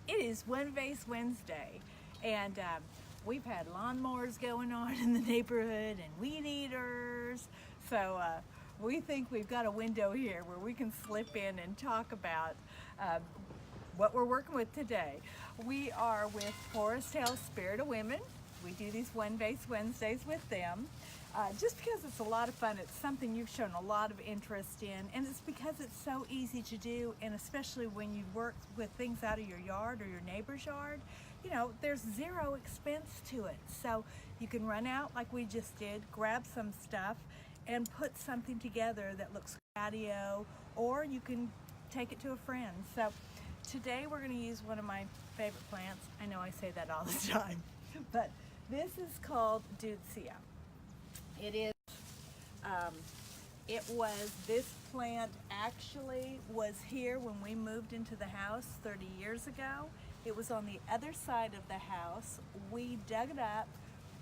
It is One Vase Wednesday, and we've had lawnmowers going on in the neighborhood and weed eaters, so we think we've got a window here where we can slip in and talk about what we're working with today. We are with Forrest Spirit of Women. We do these One Vase Wednesdays with them. Just because it's a lot of fun, it's something you've shown a lot of interest in, and it's because it's so easy to do, and especially when you work with things out of your yard or your neighbor's yard, you know, there's zero expense to it. So you can run out like we just did, grab some stuff, and put something together that looks patio, or you can take it to a friend. So today we're going to use one of my favorite plants. I know I say that all the time, but this is called Deutzia. This plant actually was here when we moved into the house 30 years ago. It was on the other side of the house. We dug it up,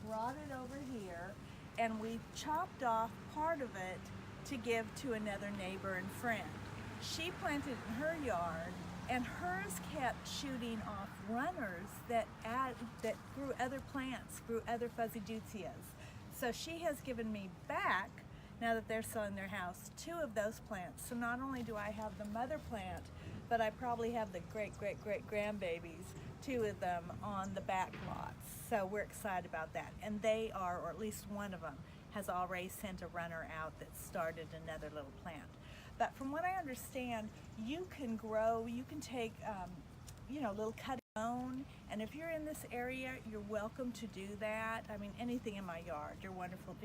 brought it over here, and we chopped off part of it to give to another neighbor and friend. She planted it in her yard, and hers kept shooting off runners that grew other plants, grew other Fuzzy Deutzias. So she has given me back, now that they're selling their house, 2 of those plants. So not only do I have the mother plant, but I probably have the great-great-great-grandbabies, 2 of them on the back lots. So we're excited about that. And they are, or at least one of them, has already sent a runner out that started another little plant. But from what I understand, you can grow, you can take, you know, little cutting own, and if you're in this area, you're welcome to do that. I mean, anything in my yard, you're wonderful.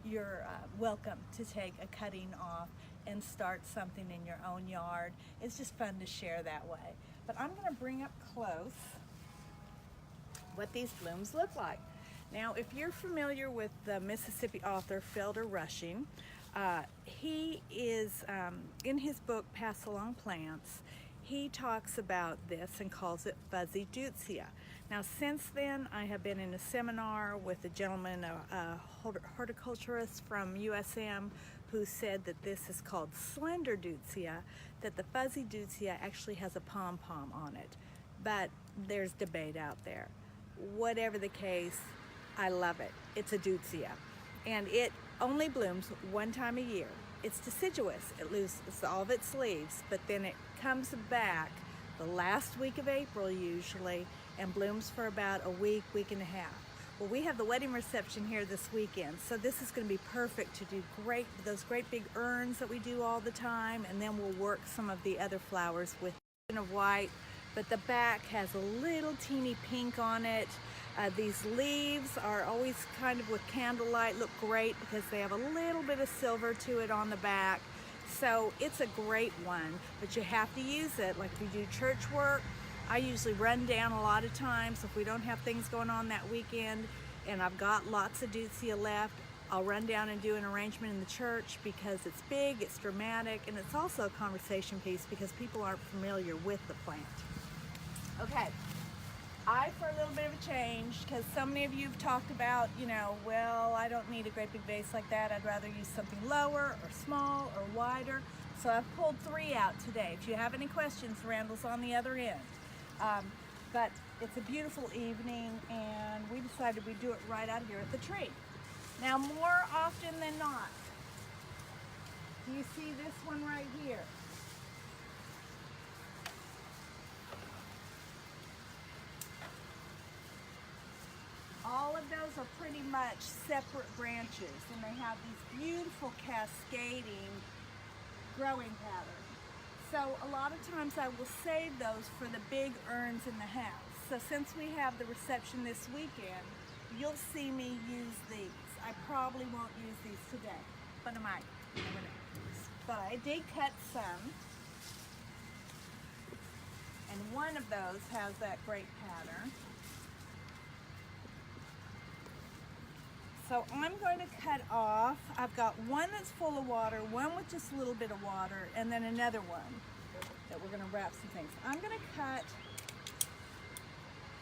You're welcome to take a cutting off and start something in your own yard. It's just fun to share that way. But I'm going to bring up close what these blooms look like. Now, if you're familiar with the Mississippi author Felder Rushing, he is, in his book, Pass Along Plants, he talks about this and calls it Fuzzy Deutzia. Now, since then, I have been in a seminar with a gentleman, a horticulturist from USM, who said that this is called Slender Deutzia, that the Fuzzy Deutzia actually has a pom-pom on it. But there's debate out there. Whatever the case, I love it. It's a Deutzia. And it only blooms one time a year. It's deciduous. It loses all of its leaves, but then it comes back the last week of April usually and blooms for about a week, week and a half. Well, we have the wedding reception here this weekend, so this is going to be perfect to do those great big urns that we do all the time, and then we'll work some of the other flowers with of white, but the back has a little teeny pink on it. These leaves are always kind of with candlelight, look great because they have a little bit of silver to it on the back. So it's a great one, but you have to use it like we do church work. I usually run down a lot of times if we don't have things going on that weekend and I've got lots of Deutzia left. I'll run down and do an arrangement in the church because it's big, it's dramatic, and it's also a conversation piece because people aren't familiar with the plant. Okay. For a little bit of a change, because so many of you have talked about, you know, well, I don't need a great big vase like that. I'd rather use something lower or small or wider. So I've pulled 3 out today. If you have any questions, Randall's on the other end. But it's a beautiful evening, and we decided we'd do it right out here at the tree. Now, more often than not, do you see this one right here? All of those are pretty much separate branches, and they have these beautiful cascading growing patterns. So a lot of times I will save those for the big urns in the house. So since we have the reception this weekend, you'll see me use these. I probably won't use these today, but I might. You never know. But I did cut some, and one of those has that great pattern. So I'm going to cut off, I've got one that's full of water, one with just a little bit of water, and then another one that we're going to wrap some things. I'm going to cut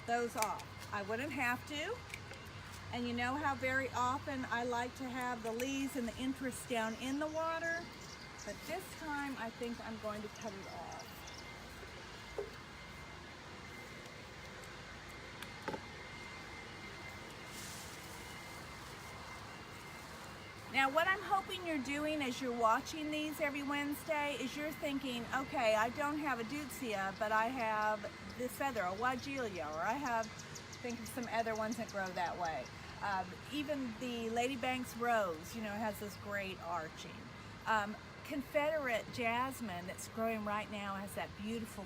those off. I wouldn't have to, and you know how very often I like to have the leaves and the interest down in the water, but this time I think I'm going to cut it off. Now what I'm hoping you're doing as you're watching these every Wednesday is you're thinking, okay, I don't have a Deutzia, but I have this other, a Weigelia, or I have, think of some other ones that grow that way. Even the Lady Banks Rose, you know, has this great arching. Confederate jasmine that's growing right now has that beautiful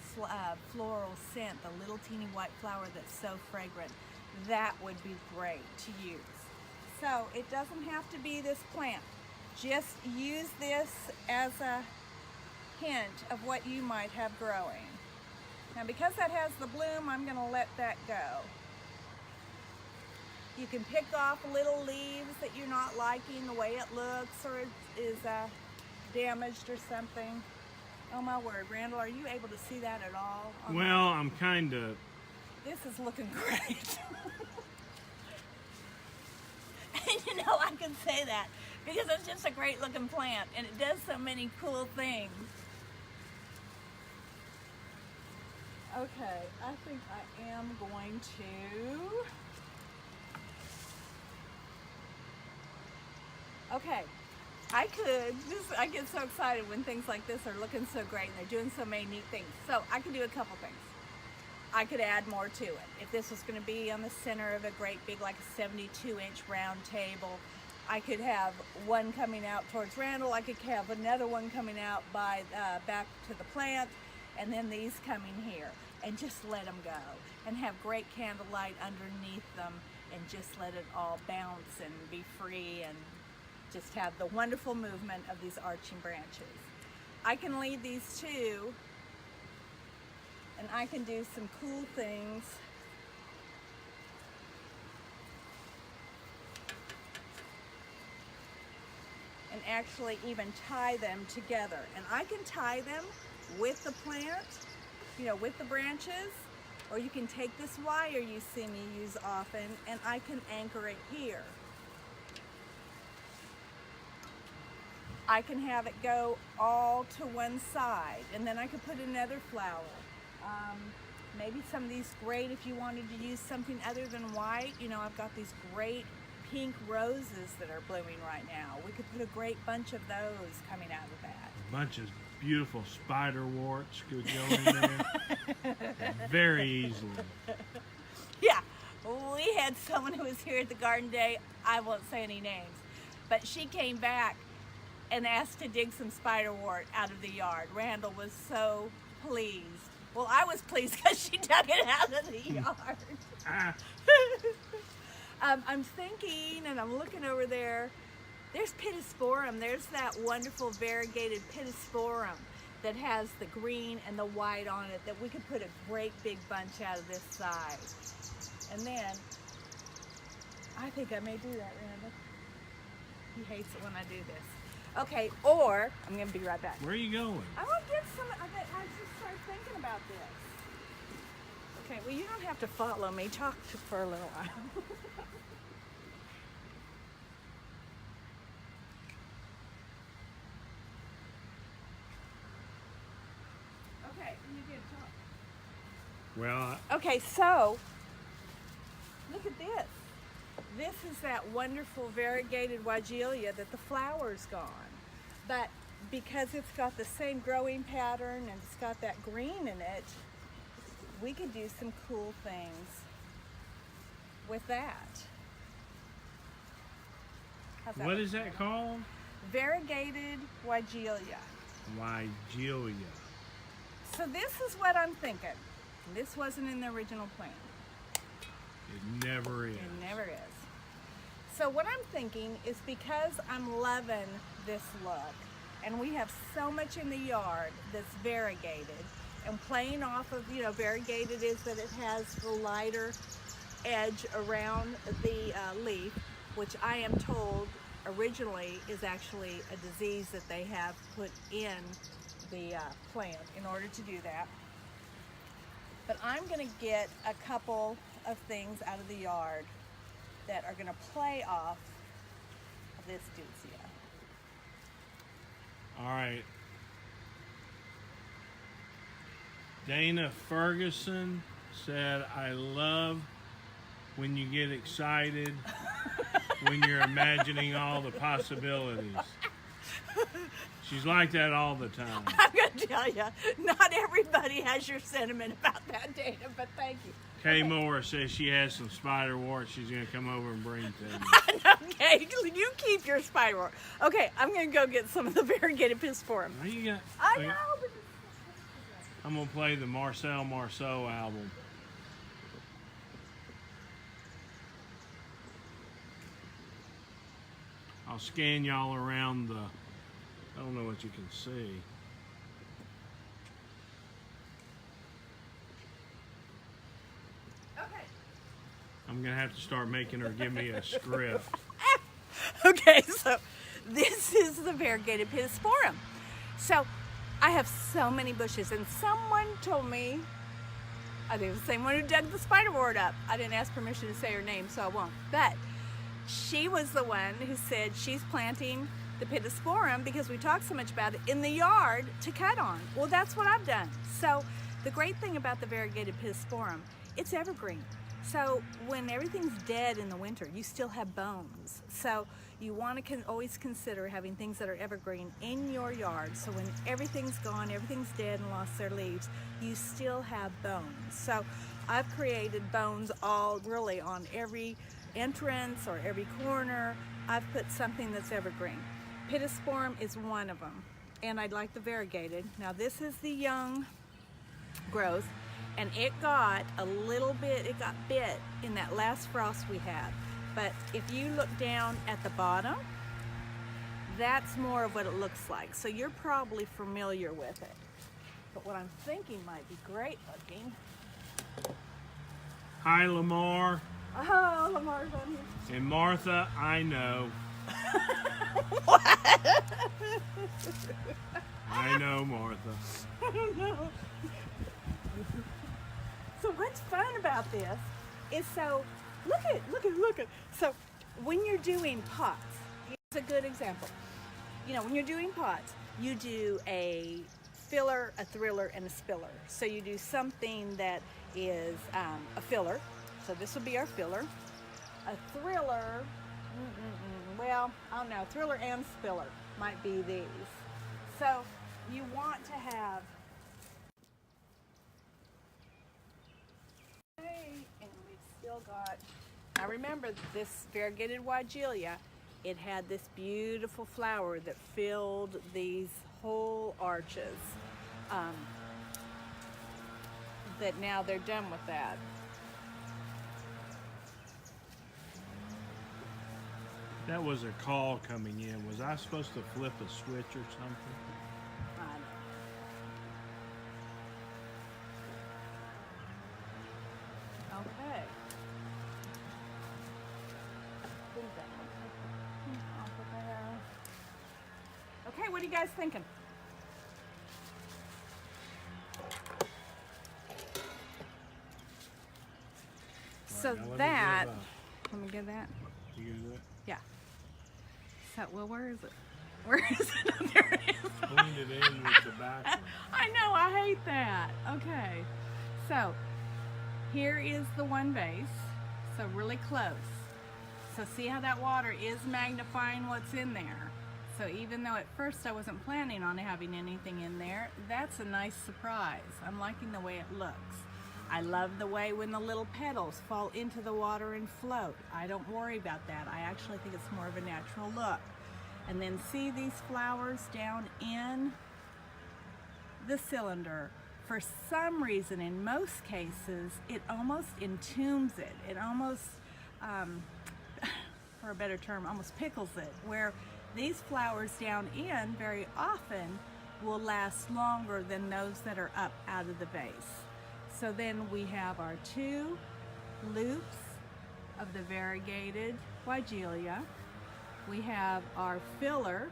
floral scent, the little teeny white flower that's so fragrant. That would be great to use. So it doesn't have to be this plant. Just use this as a hint of what you might have growing. Now because that has the bloom, I'm going to let that go. You can pick off little leaves that you're not liking the way it looks or is damaged or something. Oh my word, Randall, are you able to see that at all? Well, I'm kind of... This is looking great. And you know, I can say that because it's just a great looking plant and it does so many cool things. Okay, I think I am going to... Okay, I get so excited when things like this are looking so great and they're doing so many neat things. So I can do a couple things. I could add more to it. If this was going to be on the center of a great big, like a 72-inch round table, I could have one coming out towards Randall. I could have another one coming out by back to the plant, and then these coming here, and just let them go, and have great candlelight underneath them, and just let it all bounce and be free, and just have the wonderful movement of these arching branches. I can leave these two, and I can do some cool things. And actually even tie them together. And I can tie them with the plant, you know, with the branches, or you can take this wire you see me use often, and I can anchor it here. I can have it go all to one side, and then I could put another flower. Maybe some of these great, if you wanted to use something other than white, you know, I've got these great pink roses that are blooming right now. We could put a great bunch of those coming out of that. A bunch of beautiful spider warts could go in there very easily. Yeah, we had someone who was here at the garden day, I won't say any names, but she came back and asked to dig some spiderwort out of the yard. Randall was so pleased. Well, I was pleased because she dug it out of the yard. I'm thinking, and I'm looking over there, there's Pittosporum. There's that wonderful variegated Pittosporum that has the green and the white on it that we could put a great big bunch out of this side. And then, I think I may do that, Randall. He hates it when I do this. Okay, or, I'm going to be right back. Where are you going? I want to get some, I just started thinking about this. Okay, well you don't have to follow me. Talk for a little while. Okay, you can talk. Well, Okay, so, look at this. This is that wonderful variegated Weigelia that the flower's gone. But because it's got the same growing pattern and it's got that green in it, we could do some cool things with that. How's that what look? is that called? Variegated Weigelia. Weigelia. So this is what I'm thinking. This wasn't in the original plan. It never is. It never is. So what I'm thinking is because I'm loving this look, and we have so much in the yard that's variegated, and playing off of, you know, variegated is that it has the lighter edge around the leaf, which I am told originally is actually a disease that they have put in the plant in order to do that. But I'm going to get a couple of things out of the yard that are going to play off of this Deutzia. All right. Dana Ferguson said, I love when you get excited when you're imagining all the possibilities. She's like that all the time. I'm going to tell you, not everybody has your sentiment about that, Dana, but thank you. Kay Okay. Moore says she has some spider warts. She's going to come over and bring to me. Okay, you keep your spider wart. Okay, I'm going to go get some of the variegated Pittosporum. Now you got, I know, but I'm going to play the Marcel Marceau album. I'll scan y'all around the, I don't know what you can see. okay. I'm going to have to start making her give me a script. Okay, so this is the variegated Pittosporum. So I have so many bushes, and someone told me, I think it was the same one who dug the spider wart up. I didn't ask permission to say her name, so I won't. But she was the one who said she's planting the Pittosporum because we talk so much about it in the yard to cut on. Well, that's what I've done. So the great thing about the variegated Pittosporum, it's evergreen. So when everything's dead in the winter, you still have bones. So you want to always consider having things that are evergreen in your yard. So when everything's gone, everything's dead and lost their leaves, you still have bones. So I've created bones all really on every entrance or every corner. I've put something that's evergreen. Pittosporum is one of them, and I'd like the variegated. Now this is the young growth, and it got a little bit, it got bit in that last frost we had. But if you look down at the bottom, that's more of what it looks like. So you're probably familiar with it. But what I'm thinking might be great looking. Hi, Lamar. Oh, Lamar's on here. And Martha, I know. I know, Martha. So what's fun about this is, so look at. So when you're doing pots, here's a good example. You know, when you're doing pots, you do a filler, a thriller, and a spiller. So you do something that is a filler. So this would be our filler. A thriller, well, I don't know, thriller and spiller might be these. So you want to have, and we've still got, I remember this variegated Weigelia, it had this beautiful flower that filled these whole arches. That now they're done with that. That was a call coming in. Was I supposed to flip a switch or something? I know. Okay. Okay, what are you guys thinking? So All right, now let me that, give up. let me get that. You gonna do it? Yeah. So, well, where is it? Where is it? There it is. Clean it in with the back one. I know, I hate that. Okay. So, here is the one vase. So, really close. So, see how that water is magnifying what's in there. So, even though at first I wasn't planning on having anything in there, that's a nice surprise. I'm liking the way it looks. I love the way when the little petals fall into the water and float. I don't worry about that. I actually think it's more of a natural look. And then see these flowers down in the cylinder. For some reason, in most cases, it almost entombs it. It almost, for a better term, almost pickles it. Where these flowers down in very often will last longer than those that are up out of the vase. So then we have our two loops of the variegated Weigelia. We have our filler,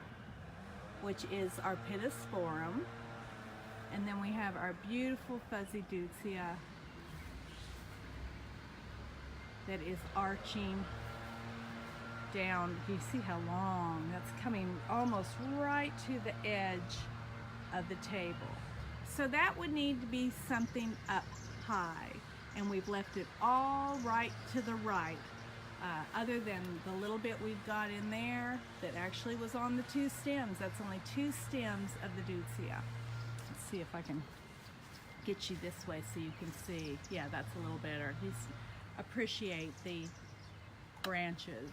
which is our Pittosporum. And then we have our beautiful FUZZY DEUTZIA that is arching down. You see how long? That's coming almost right to the edge of the table. So that would need to be something up high, and we've left it all right to the right Other than the little bit we've got in there that actually was on the 2 stems. That's only 2 stems of the Deutzia. Let's see if I can get you this way so you can see. Yeah, that's a little better. Appreciate the branches.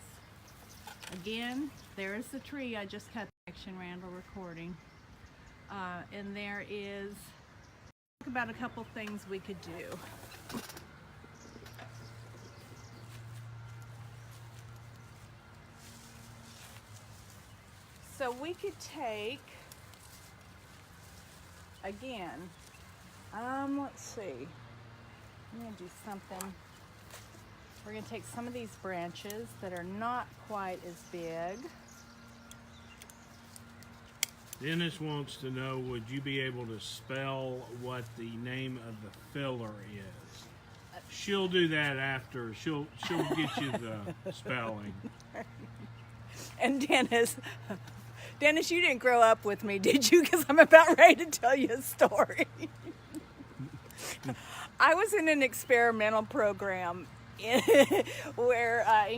Again, there is the tree I just cut. Action Randall recording. And there is, talk about a couple things we could do. So we could take, again, let's see, I'm going to do something. We're going to take some of these branches that are not quite as big. Dennis wants to know, would you be able to spell what the name of the filler is? She'll do that after. She'll get you the spelling. And Dennis, you didn't grow up with me, did you? Because I'm about ready to tell you a story. I was in an experimental program in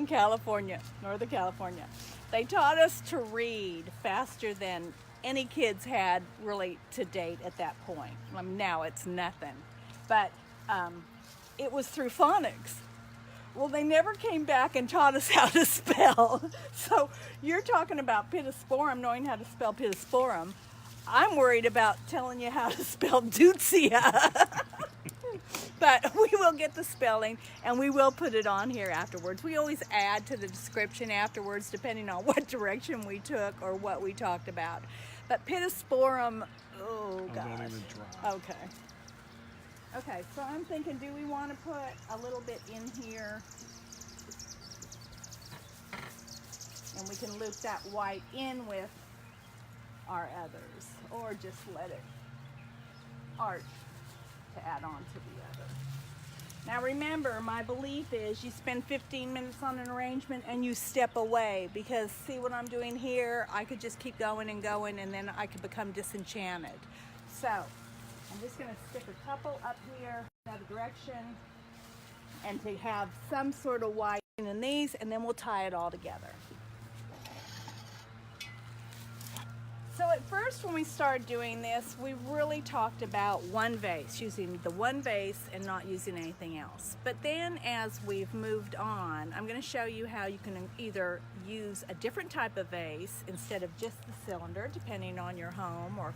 California, Northern California. They taught us to read faster than any kids had really to date at that point. Now it's nothing. But it was through phonics. Well, they never came back and taught us how to spell. So you're talking about pittosporum, knowing how to spell pittosporum. I'm worried about telling you how to spell Deutzia. But we will get the spelling and we will put it on here afterwards. We always add to the description afterwards depending on what direction we took or what we talked about. But pittosporum, oh gosh. Don't even try. Okay. Okay, so I'm thinking, do we want to put a little bit in here? And we can loop that white in with our others, or just let it art to add on to the other. Now remember, my belief is you spend 15 minutes on an arrangement and you step away, because see what I'm doing here? I could just keep going and going and then I could become disenchanted. So I'm just going to stick a couple up here in that direction and to have some sort of white in these, and then we'll tie it all together. So at first when we started doing this, we really talked about one vase, using the one vase and not using anything else. But then as we've moved on, I'm going to show you how you can either use a different type of vase instead of just the cylinder, depending on your home or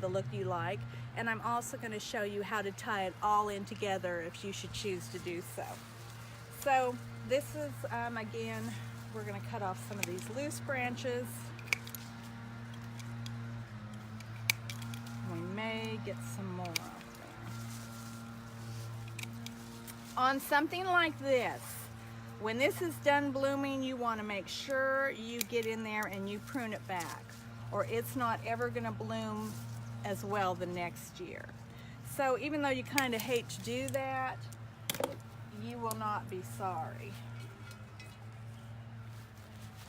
the look you like. And I'm also going to show you how to tie it all in together if you should choose to do so. So this is, again, we're going to cut off some of these loose branches. We may get some more up there. On something like this, when this is done blooming, you want to make sure you get in there and you prune it back, or it's not ever going to bloom as well the next year. So even though you kind of hate to do that, you will not be sorry.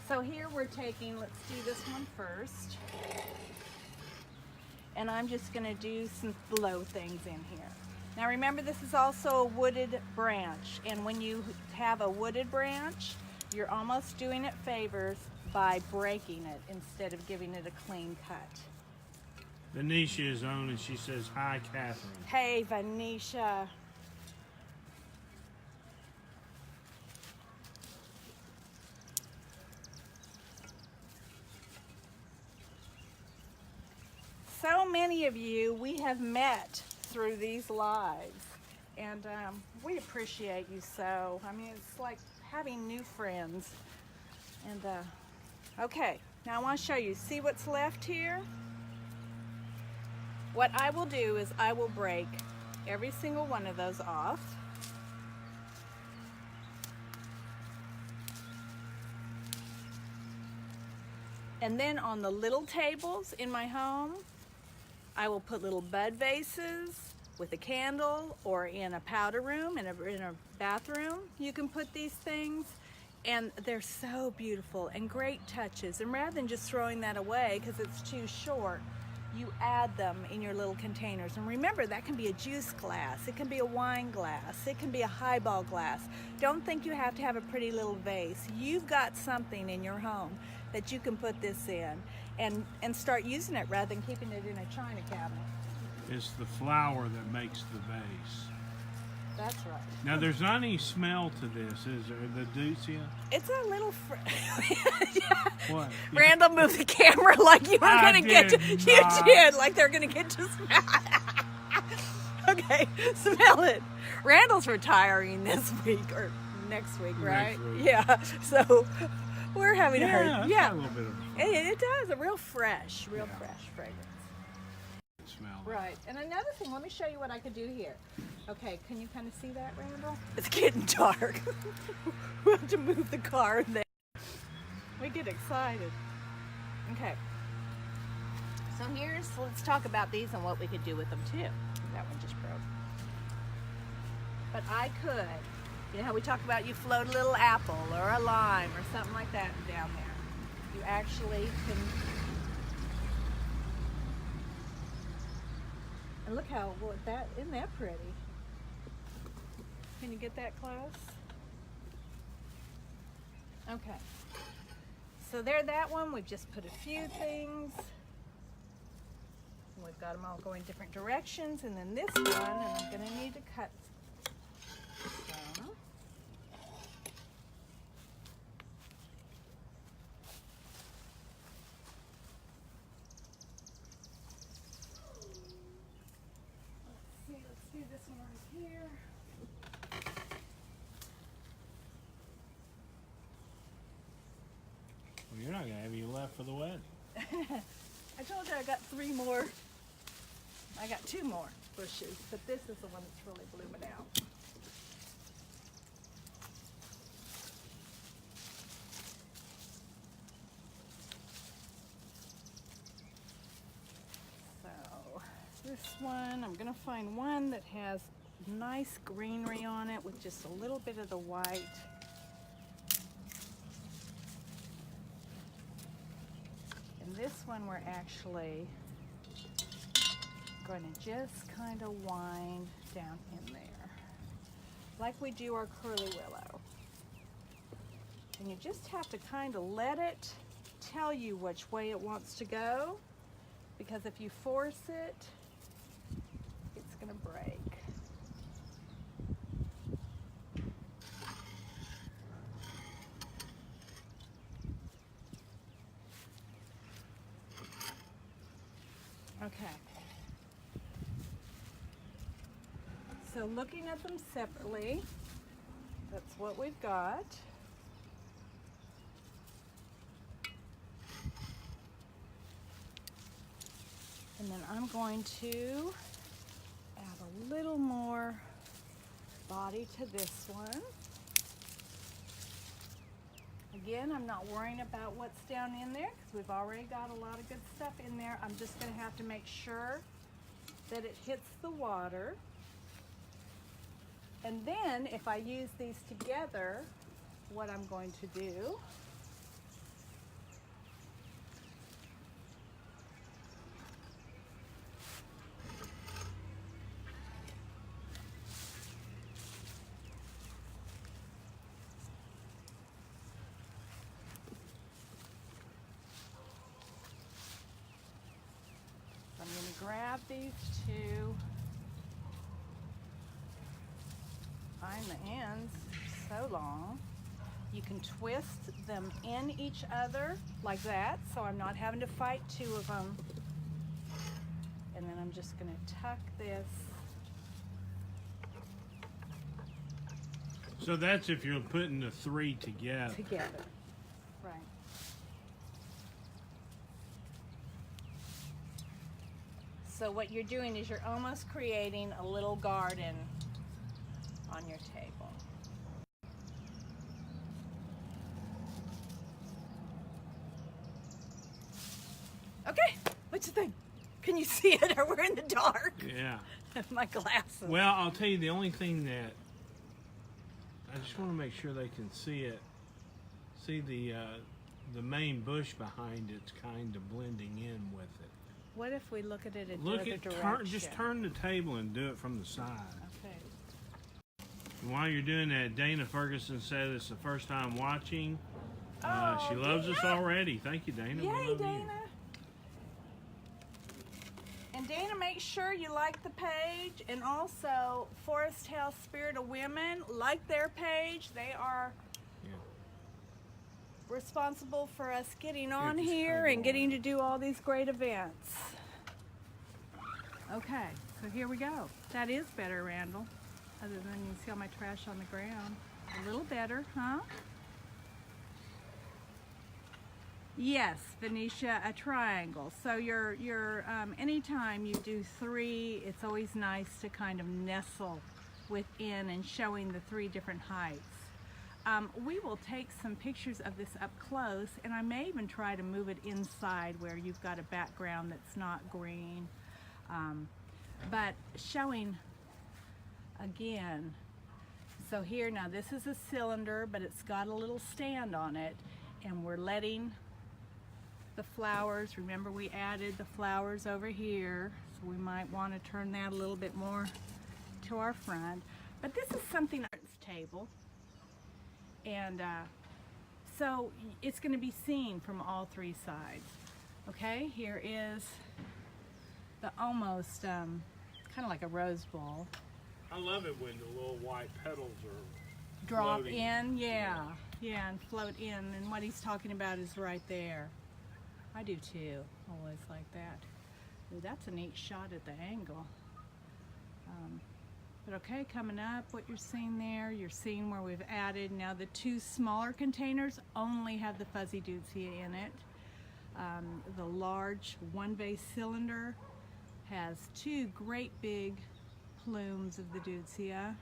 So here we're taking, let's do this one first. And I'm just going to do some blow things in here. Now remember, this is also a wooded branch, and when you have a wooded branch, you're almost doing it favors by breaking it instead of giving it a clean cut. Venetia is on and she says, "Hi, Catherine." Hey, Venetia. So many of you we have met through these lives, and we appreciate you so. I mean, it's like having new friends. And okay, now I want to show you. See what's left here? What I will do is I will break every single one of those off. And then on the little tables in my home, I will put little bud vases with a candle, or in a powder room, in a bathroom. You can put these things, and they're so beautiful and great touches. And rather than just throwing that away because it's too short, you add them in your little containers. And remember, that can be a juice glass, it can be a wine glass, it can be a highball glass. Don't think you have to have a pretty little vase. You've got something in your home that you can put this in and start using it rather than keeping it in a china cabinet. It's the flour that makes the vase. That's right. Now, there's not any smell to this, is there? The Deutzia? It's a little What? Randall moved the camera like you were going to get to, you did, like they're going to get to smell it. Okay, smell it. Randall's retiring this week or next week, right? Next week. Yeah, so we're having a hard, It's yeah. got a little bit of It does, a real fresh fragrance. smell. Right, and another thing, let me show you what I could do here. Okay, can you kind of see that, Randall? It's getting dark. We have to move the car there. We get excited. Okay. So let's talk about these and what we could do with them too. That one just broke. But I could, you know how we talk about you float a little apple or a lime or something like that down there. You actually can. And look how, isn't that pretty? Can you get that close? Okay. So there, that one, we've just put a few things. We've got them all going different directions. And then this one, and I'm gonna need to cut some. Let's do this one right here. Well, you're not going to have any left for the wedding. I told you I got 3 more. I got 2 more bushes, but this is the one that's really blooming out. So this one, I'm gonna find one that has nice greenery on it with just a little bit of the white. And this one we're actually going to just kind of wind down in there, like we do our curly willow. And you just have to kind of let it tell you which way it wants to go, because if you force it, it's going to break. Okay. So looking at them separately, that's what we've got. And then I'm going to add a little more body to this one. Again, I'm not worrying about what's down in there because we've already got a lot of good stuff in there. I'm just going to have to make sure that it hits the water. And then if I use these together, what I'm going to do I'm going to grab these two. Find the ends so long. You can twist them in each other like that, so I'm not having to fight 2 of them. And then I'm just going to tuck this. So that's if you're putting the 3 together. Right. So what you're doing is you're almost creating a little garden on your table. Okay, what you think? Can you see it, or we're in the dark? Yeah. My glasses. Well, I'll tell you the only thing that I just want to make sure they can see it. See the main bush behind it's kind of blending in with it. What if we look at it in the Look other at direction? just turn the table and do it from the side. Okay. And while you're doing that, Dana Ferguson said it's the first time watching. Oh, She loves us Dana! already. Thank you, Dana. We Yay, love you. Dana! And Dana, make sure you like the page, and also Forrest House Spirit of Women, like their page. They are Yeah. responsible for us getting on just here hold and on. getting to do all these great events. Okay, so here we go. That is better, Randall. Other than you see all my trash on the ground. A little better, huh? Yes, Venetia, a triangle. So anytime you do 3, it's always nice to kind of nestle within and showing the 3 different heights. We will take some pictures of this up close, and I may even try to move it inside where you've got a background that's not green. But showing again, so here now this is a cylinder, but it's got a little stand on it, and we're letting the flowers, remember we added the flowers over here, so we might want to turn that a little bit more to our front. But this is something on its table, and so it's going to be seen from all 3 sides. Okay, here is the almost kind of like a rose bowl. I love it when the little white petals are Drop floating. in, yeah, and float in, and what he's talking about is right there. I do too, always like that. Ooh, that's a neat shot at the angle. But okay, coming up, what you're seeing there, you're seeing where we've added, now the 2 smaller containers only have the FUZZY DEUTZIA in it. The large 1 vase cylinder has 2 great big plumes of the Deutzia.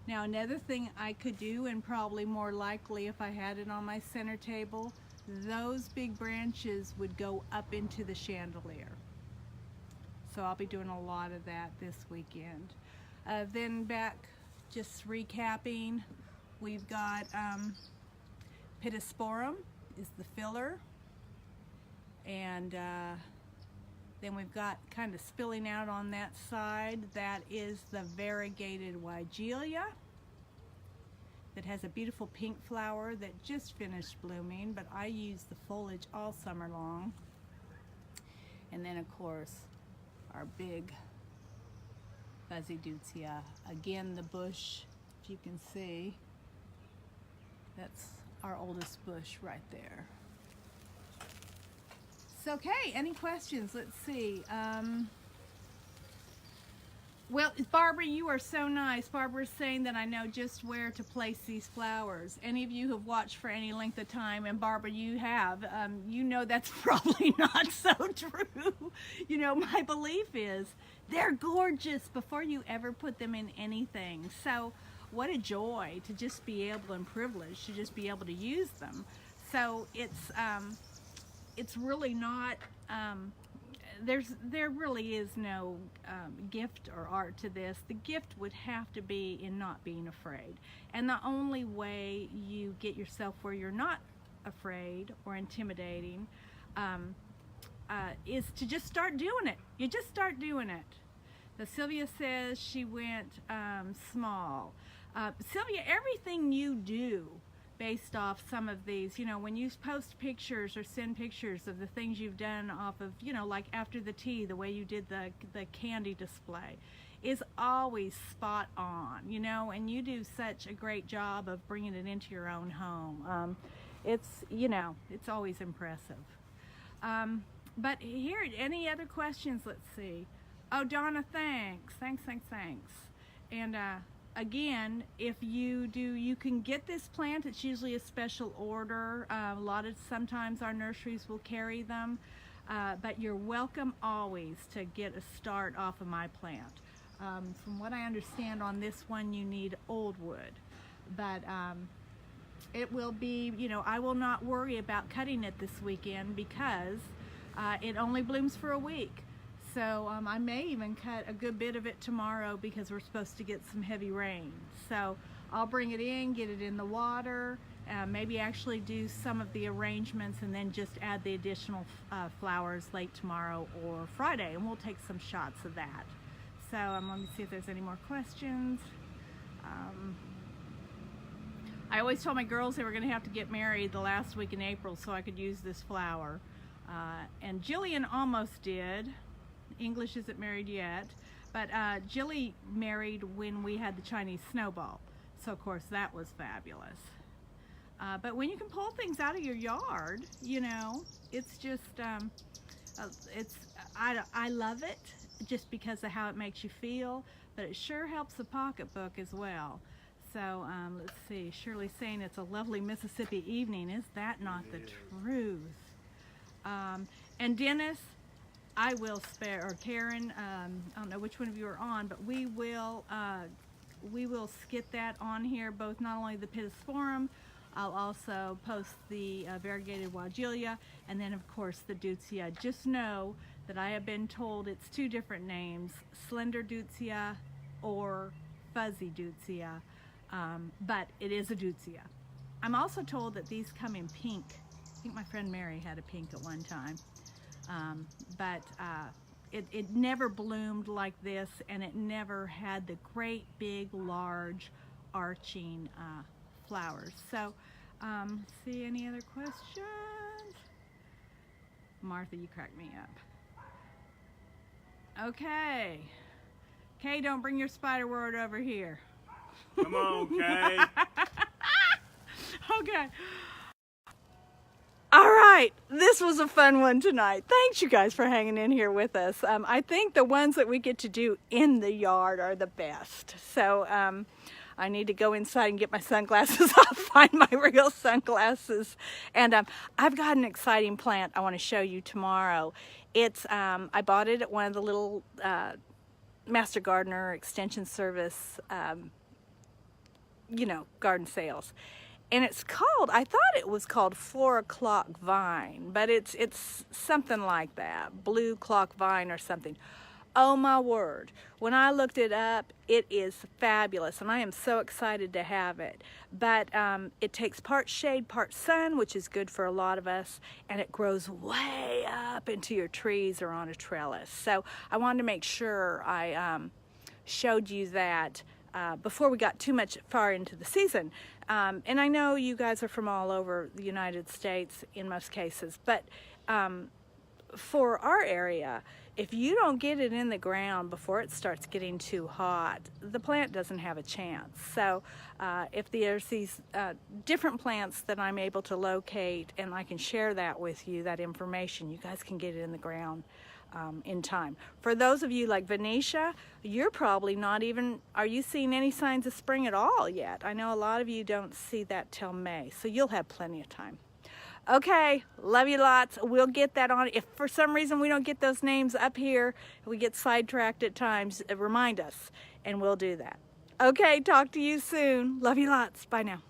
Now another thing I could do, and probably more likely if I had it on my center table, those big branches would go up into the chandelier. So I'll be doing a lot of that this weekend. Then back, just recapping, we've got Pittosporum is the filler, and then we've got kind of spilling out on that side, that is the variegated Weigelia that has a beautiful pink flower that just finished blooming, but I use the foliage all summer long. And then of course our big FUZZY DEUTZIA, again the bush, if you can see, that's our oldest bush right there. So, okay, any questions? Let's see. Well, Barbara, you are so nice. Barbara's saying that I know just where to place these flowers. Any of you who have watched for any length of time, and Barbara, you have, you know that's probably not so true. You know, my belief is they're gorgeous before you ever put them in anything. So what a joy to just be able, and privilege to just be able to use them. So it's really not, there really is no gift or art to this. The gift would have to be in not being afraid. And the only way you get yourself where you're not afraid or intimidating is to just start doing it. You just start doing it. So Sylvia says she went small. Sylvia, everything you do based off some of these, you know, when you post pictures or send pictures of the things you've done off of, you know, like after the tea, the way you did the candy display is always spot on, you know, and you do such a great job of bringing it into your own home. It's, you know, it's always impressive. But here, any other questions? Let's see. Oh, Donna, thanks. And again, if you do, you can get this plant. It's usually a special order. Sometimes our nurseries will carry them, but you're welcome always to get a start off of my plant. From what I understand on this one, you need old wood, but it will be, you know, I will not worry about cutting it this weekend because it only blooms for a week. So I may even cut a good bit of it tomorrow because we're supposed to get some heavy rain. So I'll bring it in, get it in the water, maybe actually do some of the arrangements and then just add the additional flowers late tomorrow or Friday, and we'll take some shots of that. So let me see if there's any more questions. I always told my girls they were going to have to get married the last week in April so I could use this flower. And Jillian almost did. English isn't married yet. But Jilly married when we had the Chinese snowball. So of course that was fabulous. But when you can pull things out of your yard, you know, it's just, I love it just because of how it makes you feel, but it sure helps the pocketbook as well. So let's see, Shirley's saying it's a lovely Mississippi evening. Is that not the truth? And Dennis, I will spare, or Karen, I don't know which one of you are on, but we will skit that on here, both not only the Pittosporum, I'll also post the variegated Wagelia, and then of course the Deutzia. Just know that I have been told it's two different names, Slender Deutzia or Fuzzy Deutzia, but it is a Deutzia. I'm also told that these come in pink. I think my friend Mary had a pink at one time. But it never bloomed like this, and it never had the great big large arching flowers. So see, any other questions? Martha, you crack me up. Okay, Kay, don't bring your spider word over here. Come on, Kay. Okay. All right, this was a fun one tonight. Thanks you guys for hanging in here with us. I think the ones that we get to do in the yard are the best. So I need to go inside and get my sunglasses off, find my real sunglasses. And I've got an exciting plant I want to show you tomorrow. It's I bought it at one of the little Master Gardener Extension Service, you know, garden sales. And it's called, I thought it was called 4 o'clock vine, but it's something like that, blue clock vine or something. Oh my word, when I looked it up, it is fabulous, and I am so excited to have it. But it takes part shade, part sun, which is good for a lot of us, and it grows way up into your trees or on a trellis. So I wanted to make sure I showed you that before we got too much far into the season. And I know you guys are from all over the United States in most cases, but for our area, if you don't get it in the ground before it starts getting too hot, the plant doesn't have a chance. So if there's these different plants that I'm able to locate, and I can share that with you, that information, you guys can get it in the ground in time. For those of you like Venetia, you're probably not even, are you seeing any signs of spring at all yet? I know a lot of you don't see that till May, so you'll have plenty of time. Okay, love you lots. We'll get that on. If for some reason we don't get those names up here, we get sidetracked at times, remind us, and we'll do that. Okay, talk to you soon. Love you lots. Bye now.